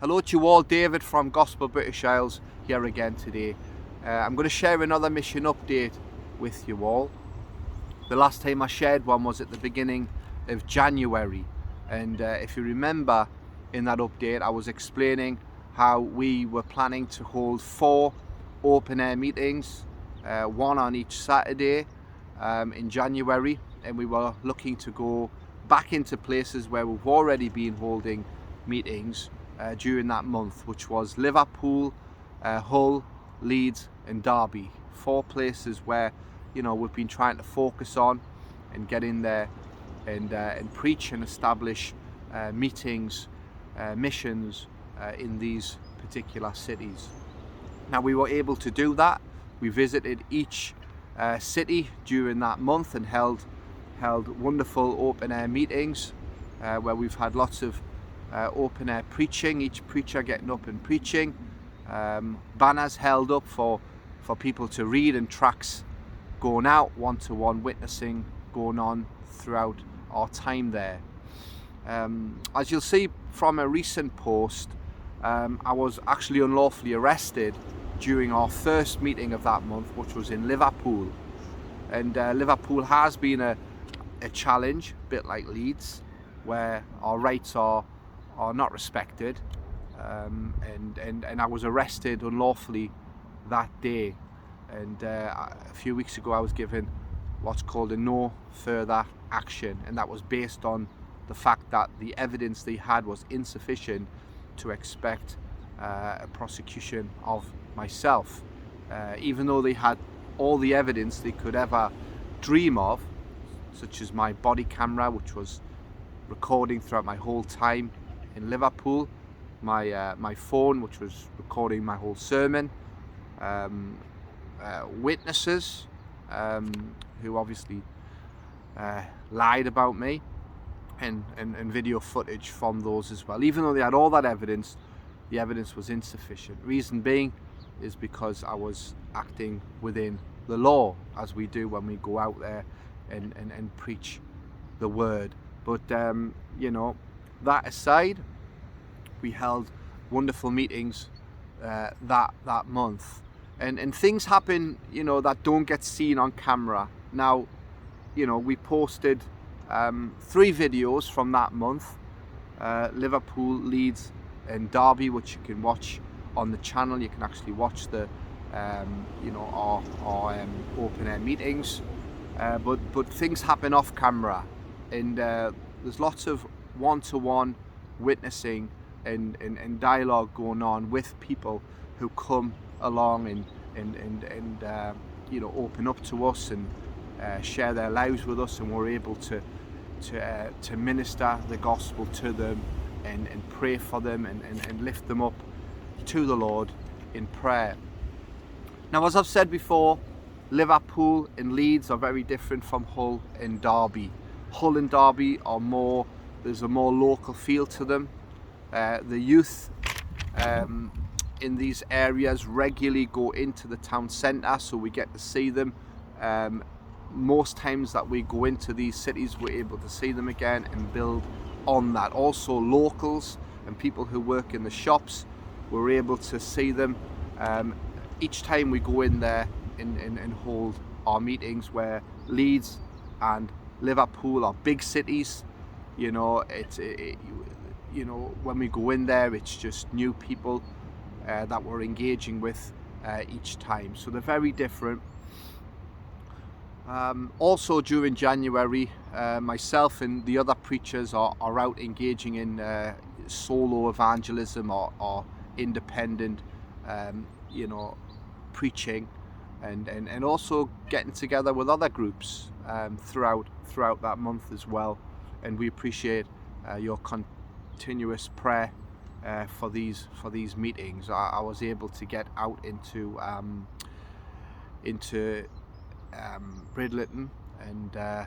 Hello to you all, David from Gospel British Isles here again today. I'm going to share another mission update with you all. The last time I shared one was at the beginning of January, and if you remember in that update I was explaining how we were planning to hold 4 open air meetings, one on each Saturday in January, and we were looking to go back into places where we've already been holding meetings during that month, which was Liverpool, Hull, Leeds and Derby. 4 places where we've been trying to focus on and get in there and preach and establish meetings, missions in these particular cities. Now we were able to do that. We visited each city during that month and held wonderful open air meetings where we've had lots of open air preaching, each preacher getting up and preaching, banners held up for people to read, and tracts going out, one-to-one witnessing going on throughout our time there. As you'll see from a recent post, I was actually unlawfully arrested during our first meeting of that month, which was in Liverpool. And Liverpool has been a challenge, a bit like Leeds, where our rights are not respected, and I was arrested unlawfully that day. And a few weeks ago I was given what's called a no further action, and that was based on the fact that the evidence they had was insufficient to expect a prosecution of myself, even though they had all the evidence they could ever dream of, such as my body camera, which was recording throughout my whole time in Liverpool, my phone, which was recording my whole sermon, witnesses who obviously lied about me, and video footage from those as well. Even though they had all that evidence, the evidence was insufficient. Reason being is because I was acting within the law, as we do when we go out there and preach the word. But that aside, we held wonderful meetings that month, and things happen that don't get seen on camera. Now we posted 3 videos from that month, Liverpool, Leeds and Derby, which you can watch on the channel. You can actually watch the our open air meetings, but things happen off camera, and there's lots of one-to-one witnessing and dialogue going on with people who come along and open up to us and share their lives with us, and we're able to minister the gospel to them and pray for them and lift them up to the Lord in prayer. Now, as I've said before, Liverpool and Leeds are very different from Hull and Derby. Hull and Derby there's a more local feel to them. The youth in these areas regularly go into the town centre, so we get to see them. Most times that we go into these cities, we're able to see them again and build on that. Also locals and people who work in the shops, we're able to see them each time we go in there and hold our meetings, where Leeds and Liverpool are big cities. When we go in there, it's just new people that we're engaging with each time, so they're very different. Also during January, myself and the other preachers are out engaging in solo evangelism or independent preaching, and also getting together with other groups throughout that month as well. And we appreciate your continuous prayer for these meetings. I was able to get out into Bridlington, and I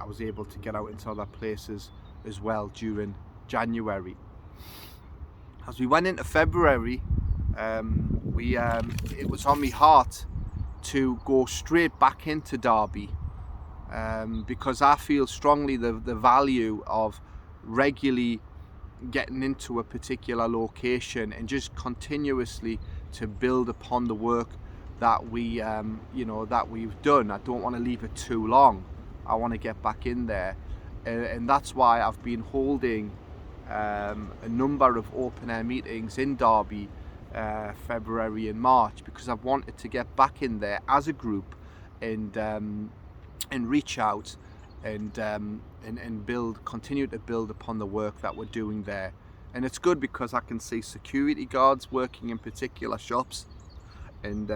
was able to get out into other places as well during January. As we went into February, it was on my heart to go straight back into Derby, because I feel strongly the value of regularly getting into a particular location and just continuously to build upon the work that we that we've done. I don't want to leave it too long. I want to get back in there, and that's why I've been holding a number of open air meetings in Derby, February and March, because I've wanted to get back in there as a group and reach out and continue to build upon the work that we're doing there. And it's good because I can see security guards working in particular shops and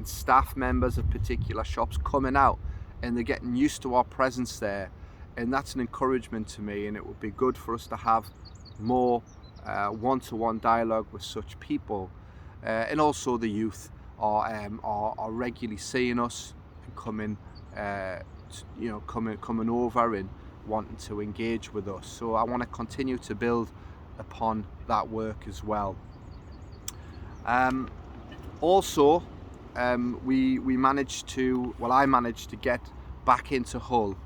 staff members of particular shops coming out, and they're getting used to our presence there, and that's an encouragement to me. And it would be good for us to have more one-to-one dialogue with such people, and also the youth are regularly seeing us and coming over and wanting to engage with us. So I want to continue to build upon that work as well. Also, I managed to get back into Hull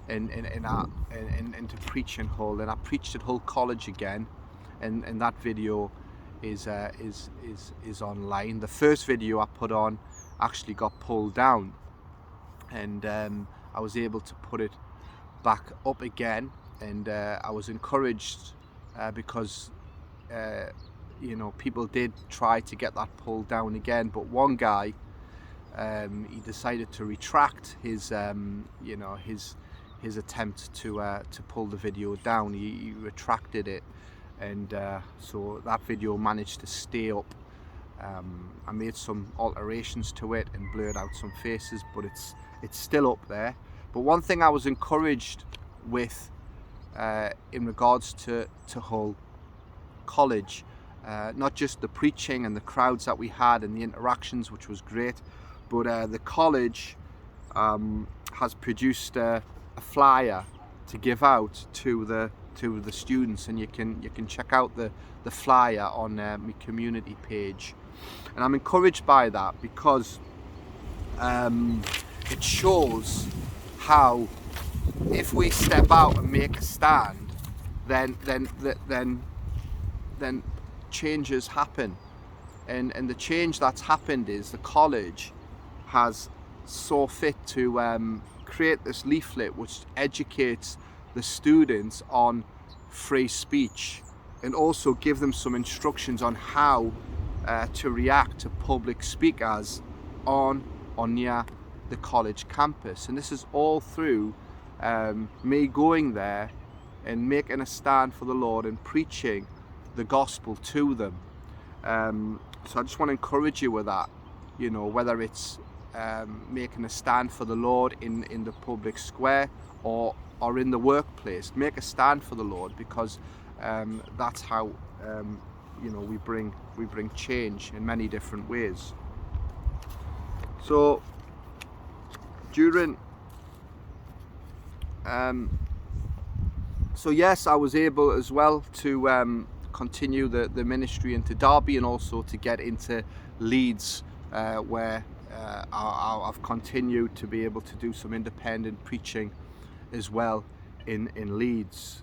and into preaching Hull, and I preached at Hull College again, and that video is online. The first video I put on actually got pulled down, and I was able to put it back up again, and I was encouraged because people did try to get that pulled down again, but one guy he decided to retract his attempt to pull the video down. He retracted it, and so that video managed to stay up. I made some alterations to it and blurred out some faces, but it's still up there. But one thing I was encouraged with in regards to Hull College, not just the preaching and the crowds that we had and the interactions, which was great, but the college has produced a flyer to give out to the students, and you can check out the flyer on my community page. And I'm encouraged by that because it shows how if we step out and make a stand, then changes happen. And the change that's happened is the college has saw fit to create this leaflet which educates the students on free speech, and also give them some instructions on how to react to public speakers on or near the college campus. And this is all through me going there and making a stand for the Lord and preaching the gospel to them. So I just want to encourage you with that, whether it's making a stand for the Lord in the public square or in the workplace. Make a stand for the Lord, because that's how we bring change in many different ways. So yes, I was able as well to continue the ministry into Derby, and also to get into Leeds, where I've continued to be able to do some independent preaching as well in Leeds.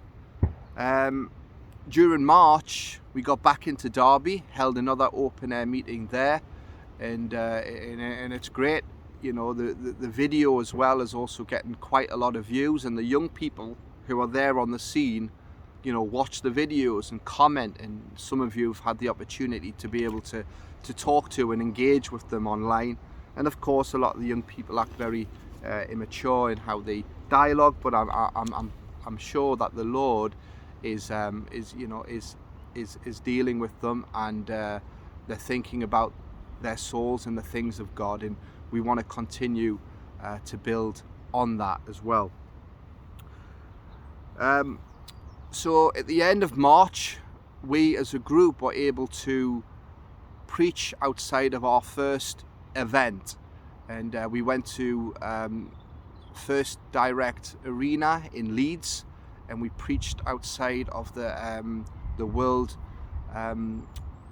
During March, we got back into Derby, held another open air meeting there, and it's great. The video as well is also getting quite a lot of views, and the young people who are there on the scene, watch the videos and comment, and some of you have had the opportunity to be able to talk to and engage with them online. And of course, a lot of the young people act very immature in how they dialogue, but I'm sure that the Lord is dealing with them, and they're thinking about their souls and the things of God, and we want to continue to build on that as well. So at the end of March, we as a group were able to preach outside of our first event, and we went to First Direct Arena in Leeds, and we preached outside of the World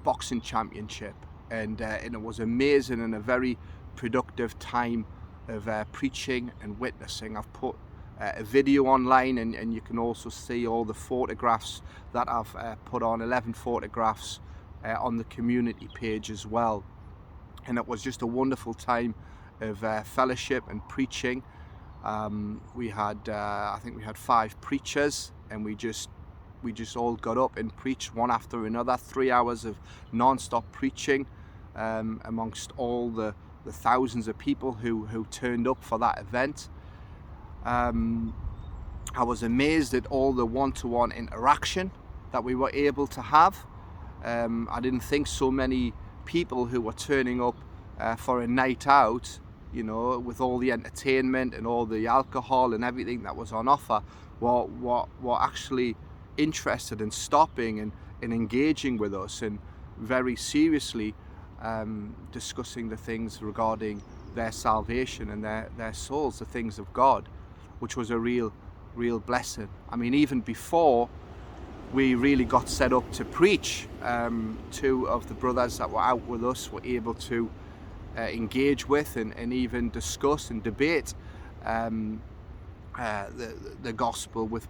Boxing Championship, and it was amazing and a very productive time of preaching and witnessing. I've put a video online, and you can also see all the photographs that I've put on, 11 photographs on the community page as well. And it was just a wonderful time of fellowship and preaching. We had I think we had 5 preachers, and we just all got up and preached one after another, 3 hours of non-stop preaching amongst all the thousands of people who turned up for that event. I was amazed at all the one-to-one interaction that we were able to have. I didn't think so many people who were turning up for a night out, you know, with all the entertainment and all the alcohol and everything that was on offer, were actually interested in stopping and engaging with us, and very seriously discussing the things regarding their salvation and their souls, the things of God, which was a real blessing. I mean, even before we really got set up to preach, 2 of the brothers that were out with us were able to engage with and even discuss and debate the gospel with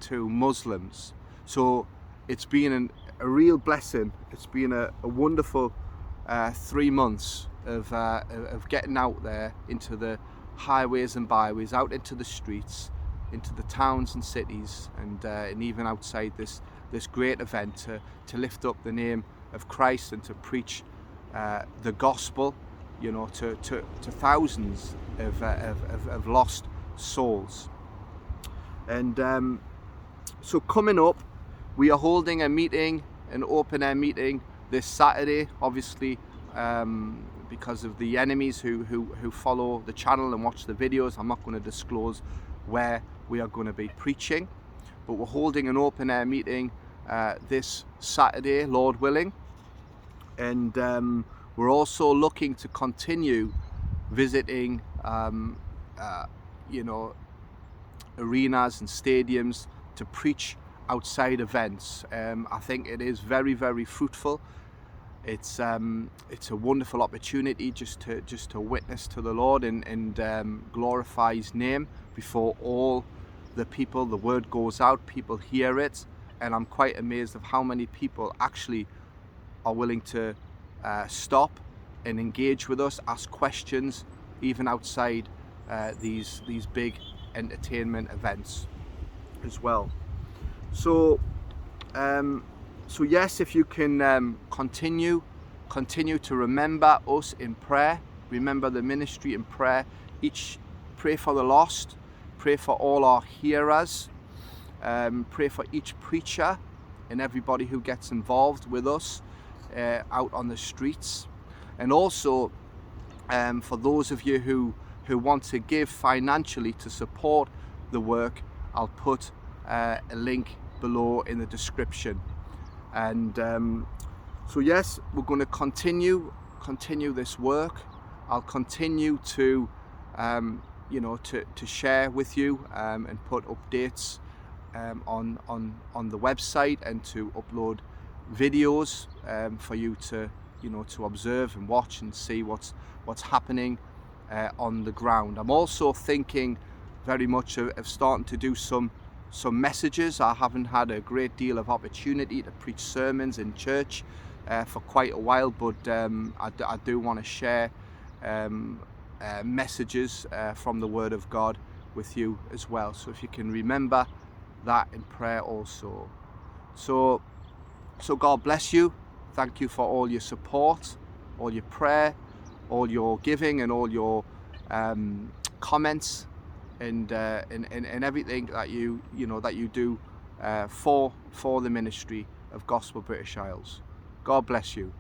2 Muslims. So it's been a real blessing. It's been a wonderful 3 months of getting out there into the highways and byways, out into the streets, into the towns and cities, and even outside this great event to lift up the name of Christ and to preach the gospel, you know, to thousands of lost souls. And so coming up, we are holding a meeting, an open air meeting this Saturday, obviously because of the enemies who follow the channel and watch the videos. I'm not going to disclose where we are going to be preaching, but we're holding an open air meeting this Saturday, Lord willing. And we're also looking to continue visiting you know, arenas and stadiums to preach outside events. I think it is very fruitful. It's a wonderful opportunity just to witness to the Lord and glorify His name before all the people. The word goes out, people hear it, and I'm quite amazed of how many people actually are willing to stop and engage with us, ask questions, even outside these big entertainment events as well. So yes, if you can continue to remember us in prayer, remember the ministry in prayer. Pray for the lost, pray for all our hearers, pray for each preacher and everybody who gets involved with us out on the streets. And also for those of you who want to give financially to support the work, I'll put a link below in the description. And so yes, we're going to continue this work. I'll continue to you know, to share with you and put updates on the website, and to upload videos for you to, you know, to observe and watch and see what's happening on the ground. I'm also thinking very much of starting to do some messages. I haven't had a great deal of opportunity to preach sermons in church for quite a while, but I do want to share messages from the Word of God with you as well. So if you can remember that in prayer also. So God bless you. Thank you for all your support, all your prayer, all your giving, and all your comments, and everything that you do for the ministry of Gospel British Isles. God bless you.